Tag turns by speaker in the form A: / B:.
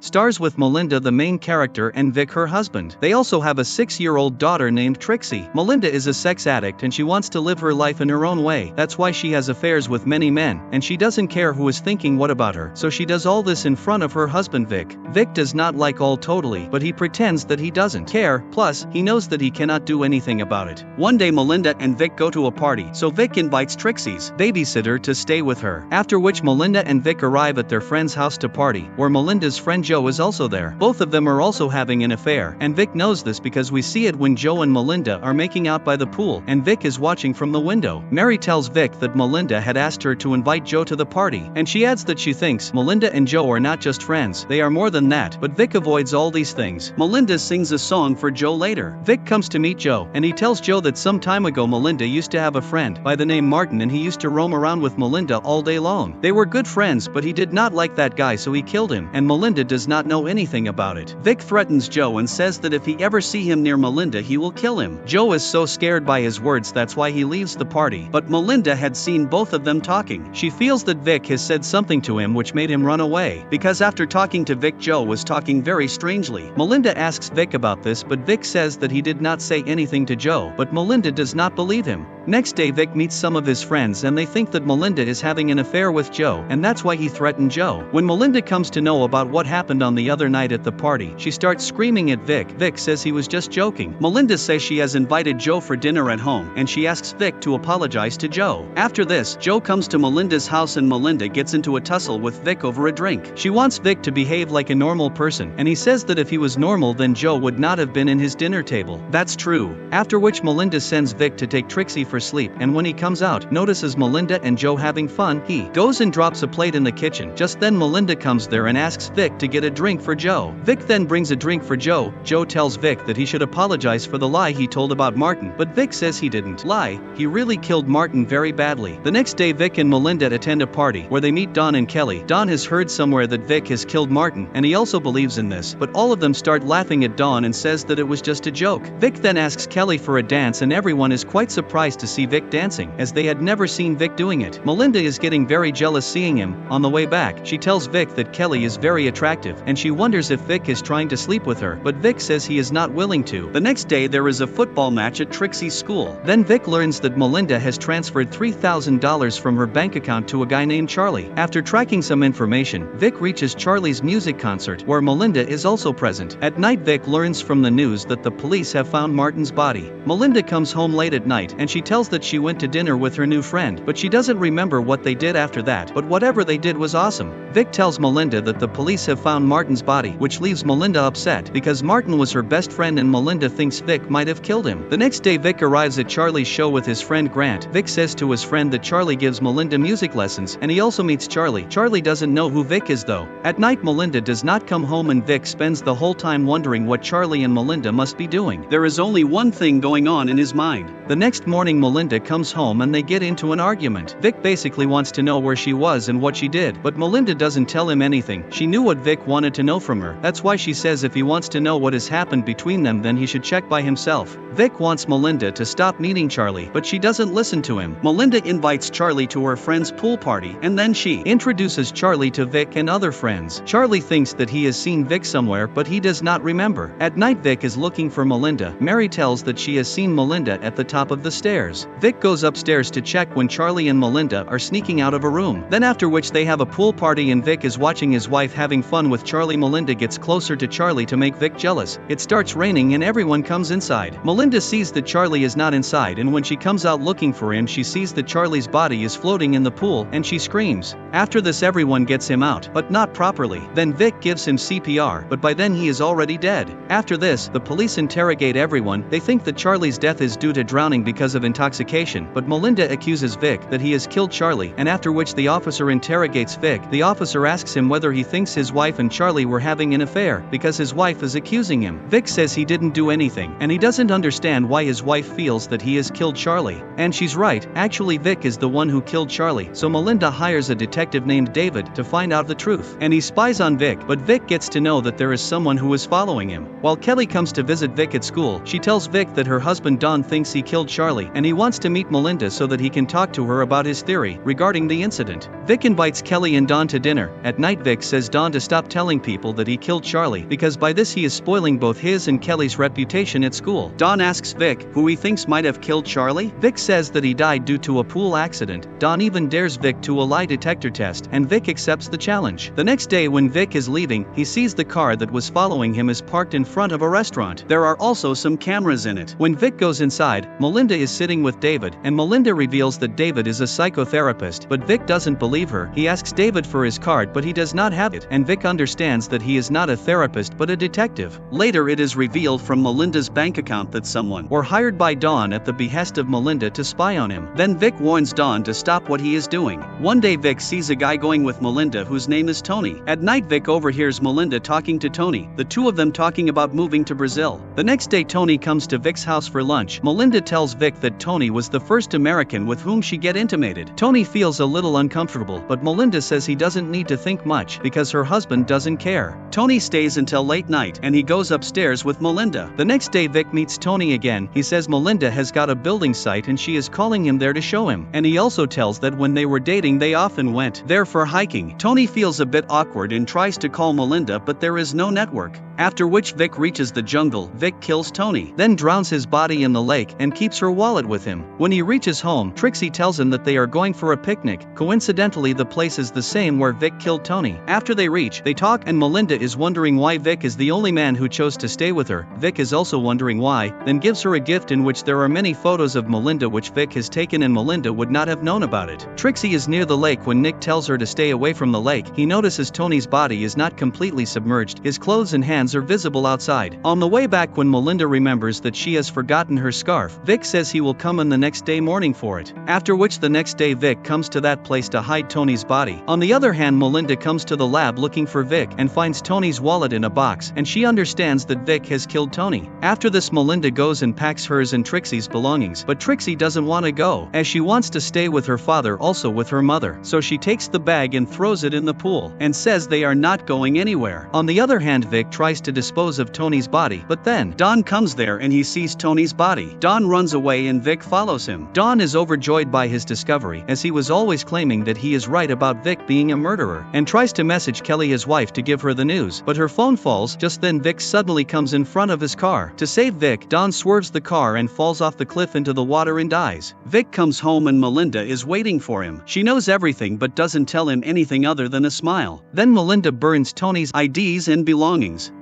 A: Stars with Melinda the main character and Vic her husband. They also have a 6-year-old daughter named Trixie. Melinda is a sex addict and she wants to live her life in her own way. That's why she has affairs with many men, and she doesn't care who is thinking what about her. So she does all this in front of her husband Vic. Vic does not like all totally, but he pretends that he doesn't care, plus, he knows that he cannot do anything about it. One day Melinda and Vic go to a party, so Vic invites Trixie's babysitter to stay with her. After which Melinda and Vic arrive at their friend's house to party, where Melinda's friend Joe is also there. Both of them are also having an affair, and Vic knows this because we see it when Joe and Melinda are making out by the pool, and Vic is watching from the window. Mary tells Vic that Melinda had asked her to invite Joe to the party, and she adds that she thinks Melinda and Joe are not just friends, they are more than that, but Vic avoids all these things. Melinda sings a song for Joe later. Vic comes to meet Joe, and he tells Joe that some time ago Melinda used to have a friend by the name Martin, and he used to roam around with Melinda all day long. They were good friends, but he did not like that guy, so he killed him, and Melinda does not know anything about it. Vic threatens Joe and says that if he ever see him near Melinda he will kill him. Joe is so scared by his words that's why he leaves the party, but Melinda had seen both of them talking. She feels that Vic has said something to him which made him run away, because after talking to Vic Joe was talking very strangely. Melinda asks Vic about this, but Vic says that he did not say anything to Joe, but Melinda does not believe him. Next day Vic meets some of his friends and they think that Melinda is having an affair with Joe, and that's why he threatened Joe. When Melinda comes to know about what happened on the other night at the party, she starts screaming at Vic. Vic says he was just joking. Melinda says she has invited Joe for dinner at home, and she asks Vic to apologize to Joe. After this, Joe comes to Melinda's house and Melinda gets into a tussle with Vic over a drink. She wants Vic to behave like a normal person, and he says that if he was normal then Joe would not have been in his dinner table. That's true. After which Melinda sends Vic to take Trixie for sleep, and when he comes out, notices Melinda and Joe having fun, he goes and drops a plate in the kitchen. Just then Melinda comes there and asks Vic to get a drink for Joe. Vic then brings a drink for Joe. Joe tells Vic that he should apologize for the lie he told about Martin, but Vic says he didn't lie, he really killed Martin very badly. The next day Vic and Melinda attend a party where they meet Don and Kelly. Don has heard somewhere that Vic has killed Martin, and he also believes in this, but all of them start laughing at Don and says that it was just a joke. Vic then asks Kelly for a dance and everyone is quite surprised to see Vic dancing, as they had never seen Vic doing it. Melinda is getting very jealous seeing him. On the way back, she tells Vic that Kelly is very attractive, and she wonders if Vic is trying to sleep with her, but Vic says he is not willing to. The next day there is a football match at Trixie's school. Then Vic learns that Melinda has transferred $3,000 from her bank account to a guy named Charlie. After tracking some information, Vic reaches Charlie's music concert, where Melinda is also present. At night Vic learns from the news that the police have found Martin's body. Melinda comes home late at night, and she tells that she went to dinner with her new friend, but she doesn't remember what they did after that, but whatever they did was awesome. Vic tells Melinda that the police have found Martin's body, which leaves Melinda upset, because Martin was her best friend and Melinda thinks Vic might have killed him. The next day Vic arrives at Charlie's show with his friend Grant. Vic says to his friend that Charlie gives Melinda music lessons, and he also meets Charlie. Charlie doesn't know who Vic is though. At night Melinda does not come home and Vic spends the whole time wondering what Charlie and Melinda must be doing. There is only one thing going on in his mind. The next morning Melinda comes home and they get into an argument. Vic basically wants to know where she was and what she did, but Melinda doesn't tell him anything. She knew what Vic wanted to know from her. That's why she says if he wants to know what has happened between them then he should check by himself. Vic wants Melinda to stop meeting Charlie, but she doesn't listen to him. Melinda invites Charlie to her friend's pool party, and then she introduces Charlie to Vic and other friends. Charlie thinks that he has seen Vic somewhere, but he does not remember. At night Vic is looking for Melinda. Mary tells that she has seen Melinda at the top of the stairs. Vic goes upstairs to check when Charlie and Melinda are sneaking out of a room. Then after which they have a pool party and Vic is watching his wife having fun with Charlie. Melinda gets closer to Charlie to make Vic jealous. It starts raining and everyone comes inside. Melinda sees that Charlie is not inside, and when she comes out looking for him she sees that Charlie's body is floating in the pool, and she screams. After this everyone gets him out, but not properly. Then Vic gives him CPR, but by then he is already dead. After this, the police interrogate everyone. They think that Charlie's death is due to drowning because of intoxication, but Melinda accuses Vic that he has killed Charlie, and after which the officer interrogates Vic. The officer asks him whether he thinks his wife and Charlie were having an affair, because his wife is accusing him. Vic says he didn't do anything, and he doesn't understand why his wife feels that he has killed Charlie. And she's right, actually Vic is the one who killed Charlie, so Melinda hires a detective named David to find out the truth, and he spies on Vic, but Vic gets to know that there is someone who is following him. While Kelly comes to visit Vic at school, she tells Vic that her husband Don thinks he killed Charlie, and he wants to meet Melinda so that he can talk to her about his theory regarding the incident. Vic invites Kelly and Don to dinner. At night Vic says Don to stop stop telling people that he killed Charlie because by this he is spoiling both his and Kelly's reputation at school. Don asks Vic who he thinks might have killed Charlie. Vic says that he died due to a pool accident. Don even dares Vic to a lie detector test, and Vic accepts the challenge. The next day when Vic is leaving, he sees the car that was following him is parked in front of a restaurant. There are also some cameras in it. When Vic goes inside, Melinda is sitting with David, and Melinda reveals that David is a psychotherapist, but Vic doesn't believe her. He asks David for his card but he does not have it, and Vic understands that he is not a therapist but a detective. Later it is revealed from Melinda's bank account that someone were hired by Don at the behest of Melinda to spy on him. Then Vic warns Don to stop what he is doing. One day Vic sees a guy going with Melinda whose name is Tony. At night Vic overhears Melinda talking to Tony, the two of them talking about moving to Brazil. The next day Tony comes to Vic's house for lunch. Melinda tells Vic that Tony was the first American with whom she get intimated. Tony feels a little uncomfortable, but Melinda says he doesn't need to think much because her husband doesn't care. Tony stays until late night and he goes upstairs with Melinda. The next day Vic meets Tony again. He says Melinda has got a building site and she is calling him there to show him, and he also tells that when they were dating they often went there for hiking. Tony feels a bit awkward and tries to call Melinda but there is no network. After which Vic reaches the jungle. Vic kills Tony, then drowns his body in the lake and keeps her wallet with him. When he reaches home, Trixie tells him that they are going for a picnic. Coincidentally, the place is the same where Vic killed Tony. After they reach, they talk and Melinda is wondering why Vic is the only man who chose to stay with her. Vic is also wondering why, then gives her a gift in which there are many photos of Melinda which Vic has taken and Melinda would not have known about it. Trixie is near the lake when Nick tells her to stay away from the lake. He notices Tony's body is not completely submerged. His clothes and hands are visible outside. On the way back when Melinda remembers that she has forgotten her scarf, Vic says he will come in the next day morning for it. After which the next day Vic comes to that place to hide Tony's body. On the other hand, Melinda comes to the lab looking for Vic and finds Tony's wallet in a box, and she understands that Vic has killed Tony. After this Melinda goes and packs hers and Trixie's belongings, but Trixie doesn't want to go, as she wants to stay with her father, also with her mother. So she takes the bag and throws it in the pool, and says they are not going anywhere. On the other hand, Vic tries to dispose of Tony's body, but then Don comes there and he sees Tony's body. Don runs away and Vic follows him. Don is overjoyed by his discovery, as he was always claiming that he is right about Vic being a murderer, and tries to message Kelly, his wife, to give her the news, but her phone falls. Just then Vic suddenly comes in front of his car. To save Vic, Don swerves the car and falls off the cliff into the water and dies. Vic comes home and Melinda is waiting for him. She knows everything but doesn't tell him anything other than a smile. Then Melinda burns Tony's IDs and belongings.